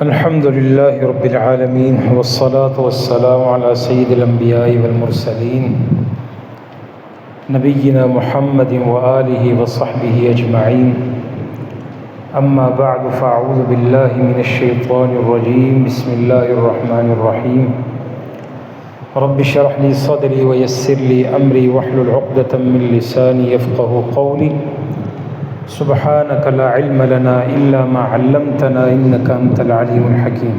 الحمد لله رب العالمين والصلاة والسلام على سيد الأنبياء والمرسلين نبينا محمد وآله وصحبه أجمعين أما بعد فأعوذ بالله من الشيطان الرجيم بسم الله الرحمن الرحيم رب اشرح لي صدري ويسر لي أمري واحلل عقدة من لساني يفقه قولي سبحانك لا علم لنا إلا ما علمتنا إنك أنت العليم الحكيم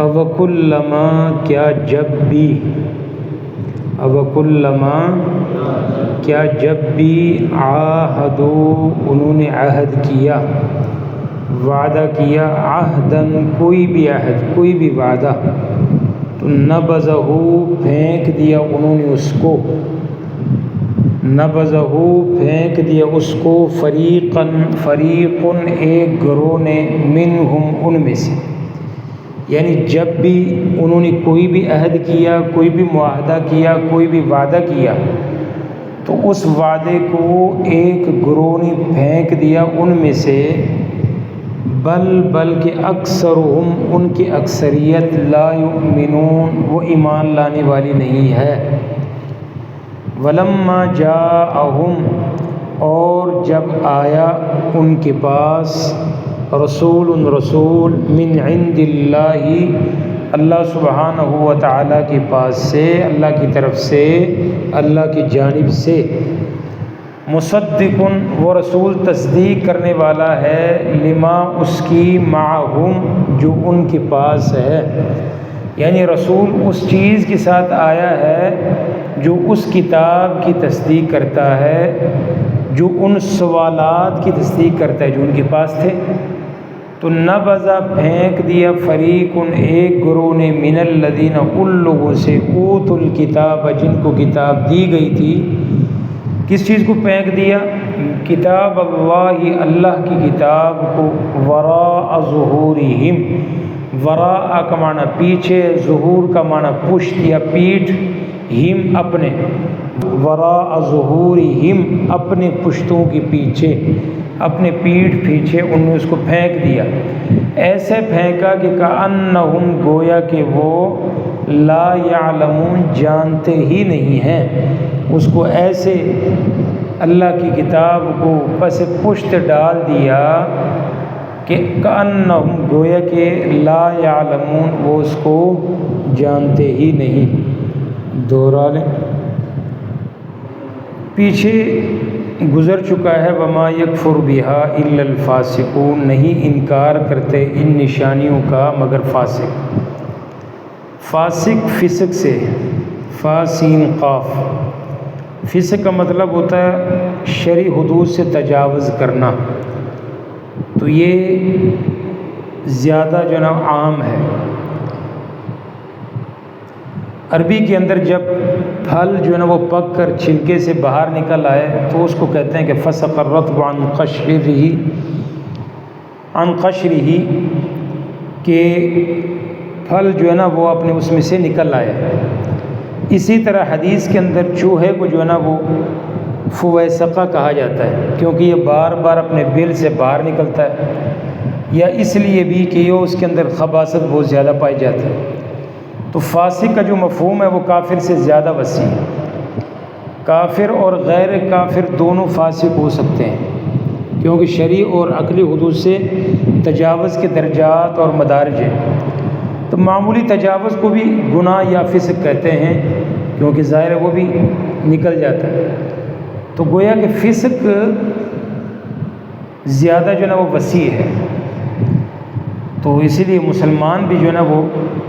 اوکلما کیا جب بھی عاہدو انہوں نے عہد کیا، وعدہ کیا، عہدن کوئی بھی عہد، کوئی بھی وعدہ، تو نبذہ پھینک دیا انہوں نے اس کو، نبذہ پھینک دیا اس کو، فریقن ایک گروہ نے، منہم ان میں سے، یعنی جب بھی انہوں نے کوئی بھی عہد کیا، کوئی بھی معاہدہ کیا، کوئی بھی وعدہ کیا، تو اس وعدے کو ایک گروہ نے پھینک دیا ان میں سے، بلکہ اکثرہم ان کی اکثریت لا یؤمنون وہ ایمان لانے والی نہیں ہے۔ ولما جاءہم اور جب آیا ان کے پاس رسول من عند اللہ سبحانہ و تعالیٰ کے پاس سے، اللہ کی طرف سے، اللہ کی جانب سے، مصدق وہ رسول تصدیق کرنے والا ہے، لما اس کی، معہم جو ان کے پاس ہے، یعنی رسول اس چیز کے ساتھ آیا ہے جو اس کتاب کی تصدیق کرتا ہے، جو ان سوالات کی تصدیق کرتا ہے جو ان کے پاس تھے۔ تو نبذہ پھینک دیا، فریقن ایک گروہ نے، من الذین ان لوگوں سے، اوت الکتاب جن کو کتاب دی گئی تھی، کس چیز کو پھینک دیا؟ کتاب اللہ، اللہ کی کتاب کو، وراء ظہورہم، وراء کا معنی پیچھے، ظہور کا معنی پشت یا پیٹھ، ہم اپنے، وراء ظہورہم اپنے پشتوں کے پیچھے، اپنے پیٹھ پیچھے ان نے اس کو پھینک دیا، ایسے پھینکا کہ کأنہم گویا کہ وہ لا یعلمون جانتے ہی نہیں ہیں، اس کو ایسے اللہ کی کتاب کو پس پشت ڈال دیا کہ کأنہم گویا کہ لا یعلمون وہ اس کو جانتے ہی نہیں۔ دوہرا لیں، پیچھے گزر چکا ہے، وما یکفر بہا الا الفاسقون، نہیں انکار کرتے ان نشانیوں کا مگر فاسق۔ فاسق فسق سے، فا سین قاف، فسق کا مطلب ہوتا ہے شرعی حدود سے تجاوز کرنا، تو یہ زیادہ جو ہے نا عام ہے۔ عربی کے اندر جب پھل جو ہے نا وہ پک کر چھلکے سے باہر نکل آئے تو اس کو کہتے ہیں کہ فسق الرطب عن قشرہ، کہ پھل جو ہے نا وہ اپنے اس میں سے نکل آئے۔ اسی طرح حدیث کے اندر چوہے کو جو ہے نا وہ فویسقہ کہا جاتا ہے، کیونکہ یہ بار بار اپنے بل سے باہر نکلتا ہے، یا اس لیے بھی کہ یہ اس کے اندر خباثت بہت زیادہ پائی جاتی ہے۔ تو فاسق کا جو مفہوم ہے وہ کافر سے زیادہ وسیع ہے، کافر اور غیر کافر دونوں فاسق ہو سکتے ہیں، کیونکہ شرعی اور عقلی حدود سے تجاوز کے درجات اور مدارج ہیں۔ تو معمولی تجاوز کو بھی گناہ یا فسق کہتے ہیں، کیونکہ ظاہر ہے وہ بھی نکل جاتا ہے۔ تو گویا کہ فسق زیادہ جو ہے نا وہ وسیع ہے، تو اسی لیے مسلمان بھی جو ہے نا وہ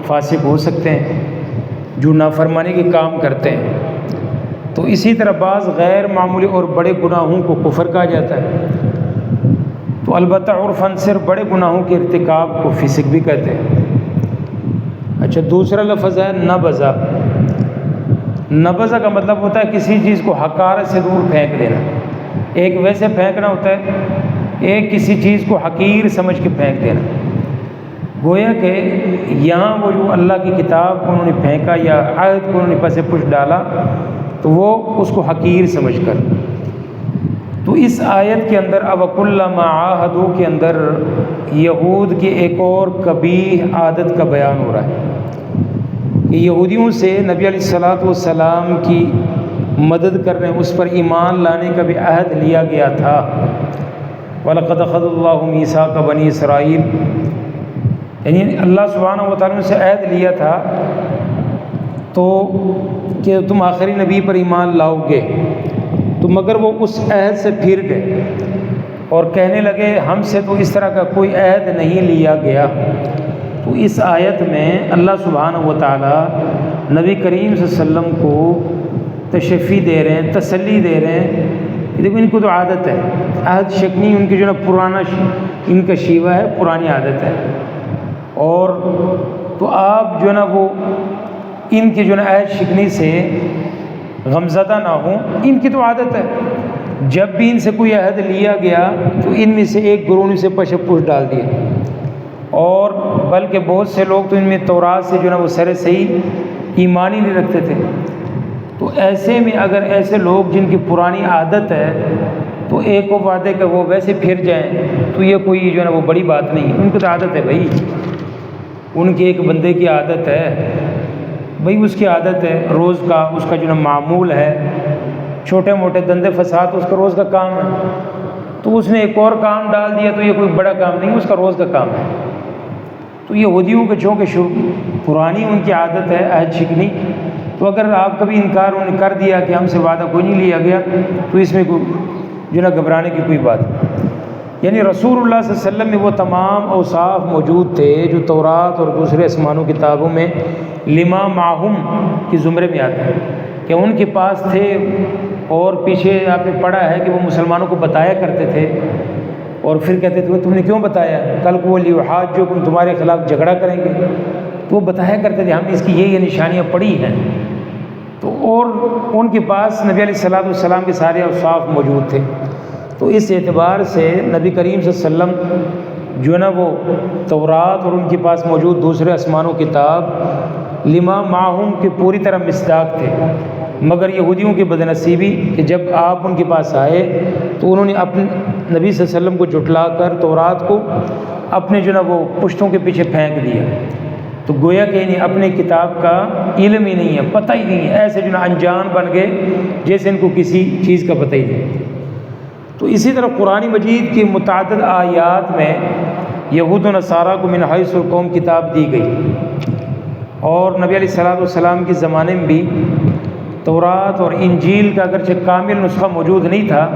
فاسق ہو سکتے ہیں جو نافرمانی کے کام کرتے ہیں۔ تو اسی طرح بعض غیر معمولی اور بڑے گناہوں کو کفر کہا جاتا ہے، تو البتہ عرفاً صرف بڑے گناہوں کے ارتکاب کو فسق بھی کہتے ہیں۔ اچھا، دوسرا لفظ ہے نبذہ۔ نبذہ کا مطلب ہوتا ہے کسی چیز کو حقارت سے دور پھینک دینا، ایک ویسے پھینکنا ہوتا ہے، ایک کسی چیز کو حقیر سمجھ کے پھینک دینا۔ گویا کہ یہاں وہ جو اللہ کی کتاب کو انہوں نے پھینکا یا عہد کو انہوں نے پس پش ڈالا، تو وہ اس کو حقیر سمجھ کر، تو اس آیت کے اندر اوَكُلَّمَا عَاهَدُوا کے اندر یہود کی ایک اور قبیح عادت کا بیان ہو رہا ہے کہ یہودیوں سے نبی علیہ الصلوۃ والسلام کی مدد کرنے، اس پر ایمان لانے کا بھی عہد لیا گیا تھا۔ وَلَقَدْ أَخَذَ اللَّهُ مِيثَاقَ بَنِي إِسرائیل، یعنی اللہ سبحانہ وتعالیٰ نے سے عہد لیا تھا تو کہ تم آخری نبی پر ایمان لاؤ گے، تو مگر وہ اس عہد سے پھر گئے اور کہنے لگے ہم سے تو اس طرح کا کوئی عہد نہیں لیا گیا۔ تو اس آیت میں اللہ سبحانہ و تعالیٰ نبی کریم صلی اللہ علیہ وسلم کو تشفی دے رہے ہیں، تسلی دے رہے ہیں۔ دیکھو ان کو تو عادت ہے عہد شکنی، ان کی جو ہے نا پرانا ان کا شیوہ ہے، پرانی عادت ہے، اور تو آپ جو ہے نا وہ ان کی جو ہے نا عہد شکنی سے غمزدہ نہ ہوں۔ ان کی تو عادت ہے جب بھی ان سے کوئی عہد لیا گیا تو ان میں سے ایک گروہ نے سے پش ڈال دیا، اور بلکہ بہت سے لوگ تو ان میں تورات سے جو ہے نا وہ سر صحیح ایمان ہی نہیں رکھتے تھے۔ تو ایسے میں اگر ایسے لوگ جن کی پرانی عادت ہے تو ایک کو وعدے کہ وہ ویسے پھر جائیں تو یہ کوئی جو ہے نا وہ بڑی بات نہیں، ان کی تو عادت ہے بھائی، ان کی ایک بندے کی عادت ہے بھائی، اس کی عادت ہے روز کا، اس کا جو ہے معمول ہے، چھوٹے موٹے دندے فساد اس کا روز کا کام ہے، تو اس نے ایک اور کام ڈال دیا تو یہ کوئی بڑا کام نہیں، اس کا روز کا کام ہے۔ تو یہودیوں کے چونکہ پرانی ان کی عادت ہے عہد شکنی، تو اگر آپ کبھی انکار انہوں نے کر دیا کہ ہم سے وعدہ کوئی نہیں لیا گیا تو اس میں کوئی جو ہے نا گھبرانے کی کوئی بات نہیں۔ یعنی رسول اللہ صلی اللہ علیہ وسلم میں وہ تمام اوصاف موجود تھے جو تورات اور دوسرے آسمانوں کتابوں میں لما معہم کی زمرے میں آتا ہے کہ ان کے پاس تھے، اور پیچھے آپ نے پڑھا ہے کہ وہ مسلمانوں کو بتایا کرتے تھے، اور پھر کہتے تھے تم نے کیوں بتایا، کل کو وہ لیحاجوکم تمہارے خلاف جھگڑا کریں گے، تو وہ بتایا کرتے تھے ہم نے اس کی یہ نشانیاں پڑھی ہیں۔ تو اور ان کے پاس نبی علیہ الصلوۃ والسلام کے سارے اوصاف موجود تھے۔ تو اس اعتبار سے نبی کریم صلی اللہ علیہ وسلم جو ہے نا وہ تورات اور ان کے پاس موجود دوسرے آسمانوں کتاب لما معہم کے پوری طرح مصداق تھے، مگر یہودیوں کی بدنصیبی کہ جب آپ ان کے پاس آئے تو انہوں نے اپنے نبی صلی اللہ علیہ وسلم کو جھٹلا کر تورات کو اپنے جو ہے نا وہ پشتوں کے پیچھے پھینک دیا، تو گویا کہ انہیں اپنے کتاب کا علم ہی نہیں ہے، پتہ ہی نہیں ہے، ایسے جو نا انجان بن گئے جیسے ان کو کسی چیز کا پتہ ہی نہیں۔ تو اسی طرح قرآن مجید کی متعدد آیات میں یہود و نصارہ کو من حیث القوم کتاب دی گئی، اور نبی علیہ الصلوۃ والسلام کے زمانے میں بھی تورات اور انجیل کا اگرچہ کامل نسخہ موجود نہیں تھا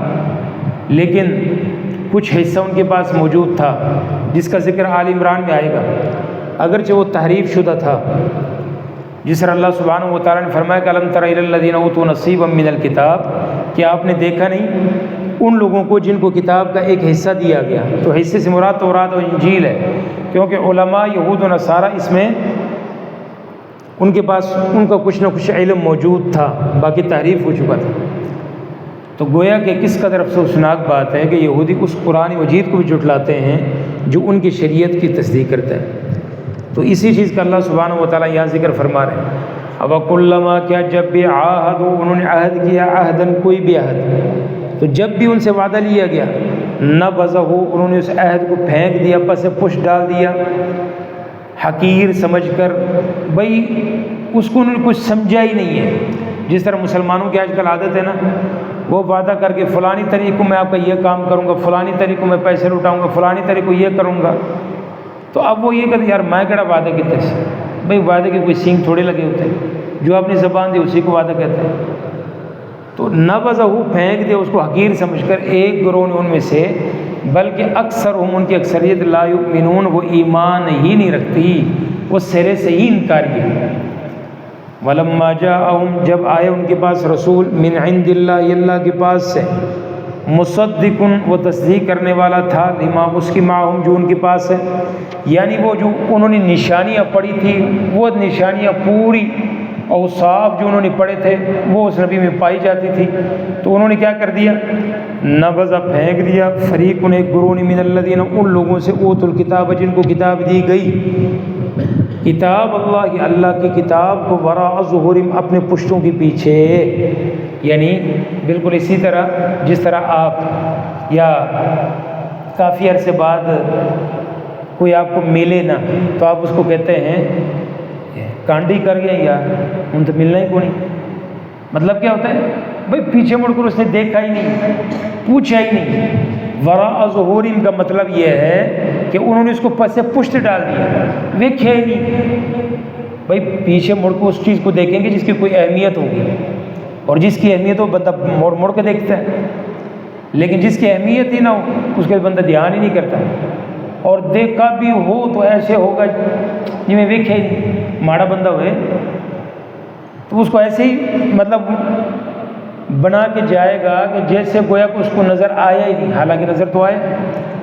لیکن کچھ حصہ ان کے پاس موجود تھا، جس کا ذکر آل عمران میں آئے گا، اگرچہ وہ تحریف شدہ تھا، جس طرح اللہ سبحانہ و تعالیٰ نے فرمایا کہ الم تر الی الذین اوتوا نصیبا من الکتاب، کہ آپ نے دیکھا نہیں ان لوگوں کو جن کو کتاب کا ایک حصہ دیا گیا۔ تو حصے سے مراد تورات اور انجیل ہے، کیونکہ علماء یہود و نصارہ اس میں ان کے پاس ان کا کچھ نہ کچھ علم موجود تھا، باقی تحریف ہو چکا تھا۔ تو گویا کہ کس قدر افسوسناک بات ہے کہ یہودی اس قرآن مجید کو بھی جھٹلاتے ہیں جو ان کی شریعت کی تصدیق کرتا ہے۔ تو اسی چیز کا اللہ سبحانہ و تعالیٰ یہاں ذکر فرما رہے ہیں، اوَكُلَّمَا کیا جب بھی عَاهَدُوا انہوں نے عہد کیا، عہدن کوئی بھی عہد، تو جب بھی ان سے وعدہ لیا گیا نَبَذَهُ انہوں نے اس عہد کو پھینک دیا، پس پش ڈال دیا، حقیر سمجھ کر، بھائی اس کو انہوں نے کچھ سمجھا ہی نہیں ہے۔ جس طرح مسلمانوں کی آج کل عادت ہے نا، وہ وعدہ کر کے فلانی طریقوں میں آپ کا یہ کام کروں گا، فلانی طریقوں میں پیسے لٹاؤں گا، فلانی طریقوں یہ کروں گا، تو اب وہ یہ کہتے یار میں کہڑا وعدہ کہتے ہیں، بھائی وعدے کے کوئی سینگ تھوڑے لگے ہوتے ہیں، جو اپنی زبان دی اسی کو وعدہ کہتے ہیں۔ تو نَبَذَهُ پھینک دے اس کو حقیر سمجھ کر، ایک گروہ نے ان میں سے، بلکہ اکثرهم ان کی اکثریت لا یؤمنون وہ ایمان ہی نہیں رکھتی، وہ سرے سے ہی انکاری ہے۔ وَلَمَّا جَاءَهُمْ جب آئے ان کے پاس رسول من عند اللہ اللہ کے پاس سے، مصدقن وہ تصدیق کرنے والا تھا، لما اس کی معہم جو ان کے پاس ہے، یعنی وہ جو انہوں نے نشانیاں پڑھی تھی وہ نشانیاں پوری اوصاف جو انہوں نے پڑھے تھے وہ اس نبی میں پائی جاتی تھی، تو انہوں نے کیا کر دیا، نبذ پھینک دیا، فریق ایک گروہ من الذین ان لوگوں سے اوتوا الکتاب جن کو کتاب دی گئی، کتاب اللہ اللہ کی کتاب کو وراء ظہورہم اپنے پشتوں کے پیچھے، یعنی بالکل اسی طرح جس طرح آپ یا کافی عرصے بعد کوئی آپ کو ملے نا تو آپ اس کو کہتے ہیں کانڈی کر گئے یا ان تو ملنا ہی کو نہیں. مطلب کیا ہوتا ہے بھائی پیچھے مڑ کر اس نے دیکھا ہی نہیں، پوچھا ہی نہیں. وراء ظہورہم کا مطلب یہ ہے کہ انہوں نے اس کو پس پشت ڈال دیا، ویکھے ہی نہیں. بھائی پیچھے مڑ کو اس چیز کو دیکھیں گے جس کی کوئی اہمیت ہوگی، اور جس کی اہمیت ہو بندہ موڑ موڑ کے دیکھتا ہے، لیکن جس کی اہمیت ہی نہ ہو اس کے بندہ دھیان ہی نہیں کرتا. اور دیکھا بھی ہو تو ایسے ہوگا جی میں ویکھے ہی نہیں. ماڑا بندہ ہوئے تو اس کو ایسے ہی مطلب بنا کے جائے گا کہ جیسے گویا کہ اس کو نظر آیا ہی نہیں، حالانکہ نظر تو آئے.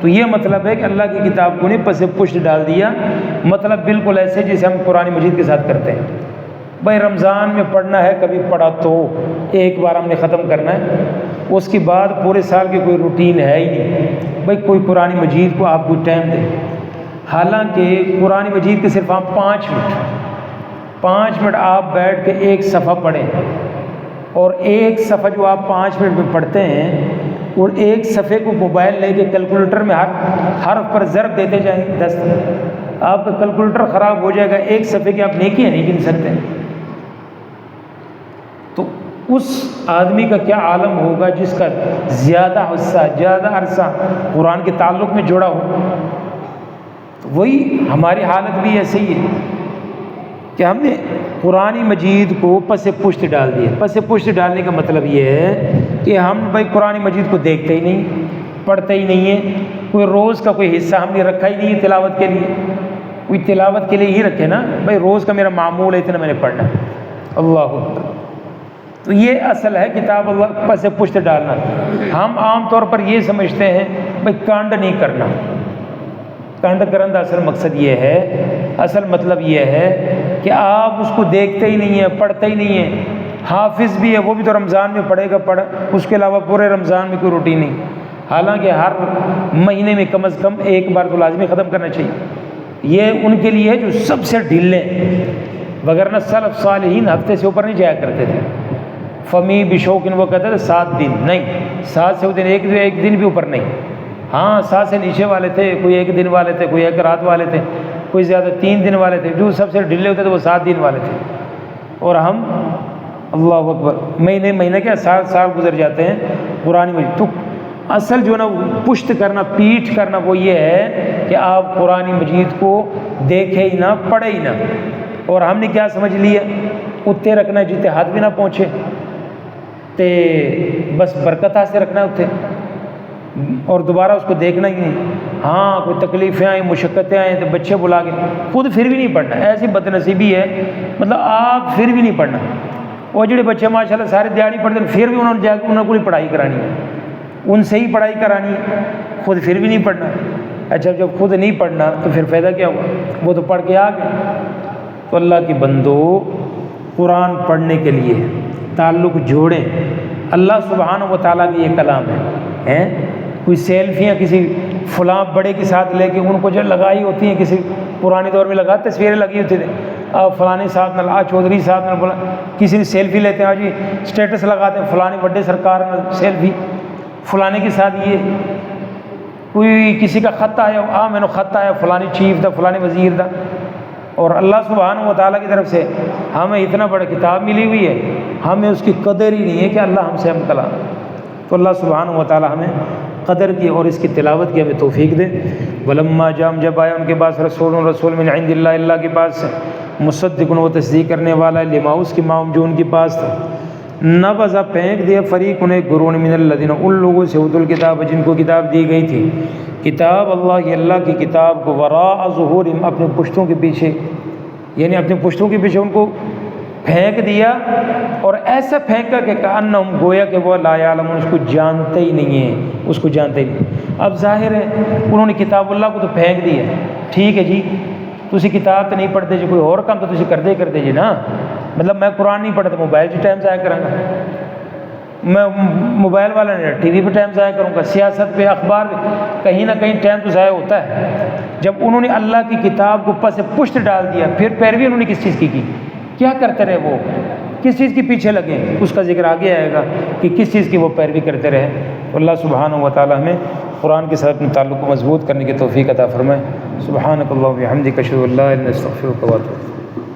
تو یہ مطلب ہے کہ اللہ کی کتاب کو نہیں پس پشت ڈال دیا. مطلب بالکل ایسے جیسے ہم قرآن مجید کے ساتھ کرتے ہیں. بھائی رمضان میں پڑھنا ہے، کبھی پڑھا تو ایک بار ہم نے ختم کرنا ہے، اس کے بعد پورے سال کی کوئی روٹین ہے ہی نہیں. بھائی کوئی قرآن مجید کو آپ کوئی ٹائم دیں، حالانکہ قرآن مجید کے صرف آپ 5 منٹ آپ بیٹھ کے ایک صفحہ پڑھیں، اور ایک صفحہ جو آپ 5 منٹ میں پڑھتے ہیں اور ایک صفحے کو موبائل لے کے کیلکولیٹر میں ہر حرف پر ضرب دیتے جائیں 10، آپ کا کیلکولیٹر خراب ہو جائے گا. ایک صفحے کی آپ نیکیاں نہیں گن سکتے. تو اس آدمی کا کیا عالم ہوگا جس کا زیادہ حصہ زیادہ عرصہ قرآن کے تعلق میں جڑا ہو. تو وہی ہماری حالت بھی ایسے ہی ہے کہ ہم نے قرآن مجید کو پس پشت ڈال دیا. پس پشت ڈالنے کا مطلب یہ ہے کہ ہم بھائی قرآن مجید کو دیکھتے ہی نہیں، پڑھتے ہی نہیں ہیں. کوئی روز کا کوئی حصہ ہم نے رکھا ہی نہیں ہے تلاوت کے لیے. کوئی تلاوت کے لیے ہی رکھے نا، بھائی روز کا میرا معمول ہے اتنا میں نے پڑھنا. اللہ اکبر. تو یہ اصل ہے کتاب اللہ پس پشت ڈالنا. ہم عام طور پر یہ سمجھتے ہیں بھائی کانڈ نہیں کرنا. کانڈ کرنے کا اصل مقصد یہ ہے، اصل مطلب یہ ہے کہ آپ اس کو دیکھتے ہی نہیں ہیں، پڑھتے ہی نہیں ہیں. حافظ بھی ہے، وہ بھی تو رمضان میں پڑھے گا پڑھ، اس کے علاوہ پورے رمضان میں کوئی روٹین نہیں. حالانکہ ہر مہینے میں کم از کم ایک بار تو لازمی ختم کرنا چاہیے. یہ ان کے لیے جو سب سے ڈھیلے، وگرنہ سلف صالحین ہفتے سے اوپر نہیں جایا کرتے تھے. فمی بشوقن وہ کہتے تھے 7 دن نہیں، 7 سے ایک دن بھی اوپر نہیں. ہاں 7 سے نیچے والے تھے، کوئی 1 دن والے تھے، کوئی 1 رات والے تھے، کوئی زیادہ 3 دن والے تھے. جو سب سے ڈھیلے ہوتے تھے وہ 7 دن والے تھے. اور ہم اللہ اکبر مہینے کیا سال گزر جاتے ہیں قرآن مجید. تو اصل جو نا پشت کرنا، پیٹھ کرنا، وہ یہ ہے کہ آپ قرآن مجید کو دیکھے ہی نہ، پڑھے ہی نہ. اور ہم نے کیا سمجھ لیا، اتنے رکھنا جتنے ہاتھ بھی نہ پہنچے تے بس برکت سے رکھنا اتنے، اور دوبارہ اس کو دیکھنا ہی نہیں. ہاں کوئی تکلیفیں آئیں، مشقتیں آئیں تو بچے بلا کے خود پھر بھی نہیں پڑھنا. ایسی بد نصیبی ہے، مطلب آپ پھر بھی نہیں پڑھنا. وہ جڑے بچے ماشاءاللہ سارے دیہڑی پڑھتے ہیں، پھر بھی انہوں نے کوئی پڑھائی کرانی ہے، ان سے ہی پڑھائی کرانی ہے، خود پھر بھی نہیں پڑھنا. اچھا جب خود نہیں پڑھنا تو پھر فائدہ کیا ہوا؟ وہ تو پڑھ کے آ گئے. تو اللہ کی بندو، قرآن پڑھنے کے لیے تعلق جوڑیں. اللہ سبحانہ و تعالیٰ کی یہ کلام ہے. کوئی سیلفیاں کسی فلاں بڑے کے ساتھ لے کے ان کو جو لگائی ہوتی ہیں، کسی پرانے دور میں لگا تصویریں لگی ہوتی تھیں، فلانے صاحب نال، چودھری صاحب نال، کسی نے سیلفی لیتے ہیں جی اسٹیٹس لگاتے ہیں فلانے بڑے سرکار نال سیلفی، فلانے کے ساتھ. یہ کوئی کسی کا خط آیا، میں نے خط آیا فلانے چیف دا، فلانے وزیر دا. اور اللہ سبحانہ و تعالیٰ کی طرف سے ہمیں اتنا بڑا کتاب ملی ہوئی ہے، ہمیں اس کی قدر ہی نہیں ہے کہ اللہ ہم سے ہم کلام. تو اللہ سبحانہ و تعالیٰ ہمیں قدر کی اور اس کی تلاوت کی ہمیں توفیق دے. ولما جام جب آیا ان کے پاس رسول من عند اللہ، اللہ کے پاس سے، مصدق وہ تصدیق کرنے والا ہے، لما اس کی معاون جو ان کے پاس تھا. نبذ پھینک دیا فریق انہیں گرون من الذین، ان لوگوں سے اوتوا الکتاب جن کو کتاب دی گئی تھی، کتاب اللہ کی، اللہ کی کتاب کو، وراء ظہورہم اپنے پشتوں کے پیچھے، یعنی اپنے پشتوں کے پیچھے ان کو پھینک دیا. اور ایسا پھینکا کہ کأنہم گویا کہ وہ لا یعلمون، اس کو جانتے ہی نہیں ہیں، اس کو جانتے ہی نہیں. اب ظاہر ہے انہوں نے کتاب اللہ کو تو پھینک دیا. ٹھیک ہے جی، تسی کتاب تو نہیں پڑھتے جی، کوئی اور کام تو تسی کرتے جی نا. مطلب میں قرآن نہیں پڑھتا، موبائل سے ٹائم ضائع کروں گا، میں موبائل والا نہیں، ٹی وی پہ ٹائم ضائع کروں گا، سیاست پہ، اخبار پہ، کہیں نہ کہیں ٹائم تو ضائع ہوتا ہے. جب انہوں نے اللہ کی کتاب کو پس پشت ڈال دیا، پھر پیروی انہوں نے کس چیز کی؟ کیا کرتے رہے وہ؟ کس چیز کے پیچھے لگیں، اس کا ذکر آگے آئے گا کہ کس چیز کی وہ پیروی کرتے رہے۔ تو اللہ سبحانہ و تعالی ہمیں قرآن کے ساتھ اپنے تعلق کو مضبوط کرنے کی توفیق عطا فرمائے۔ سبحانک اللہم و بحمدک، اشہد ان لا الہ الا انت، استغفرک و اتوب الیک۔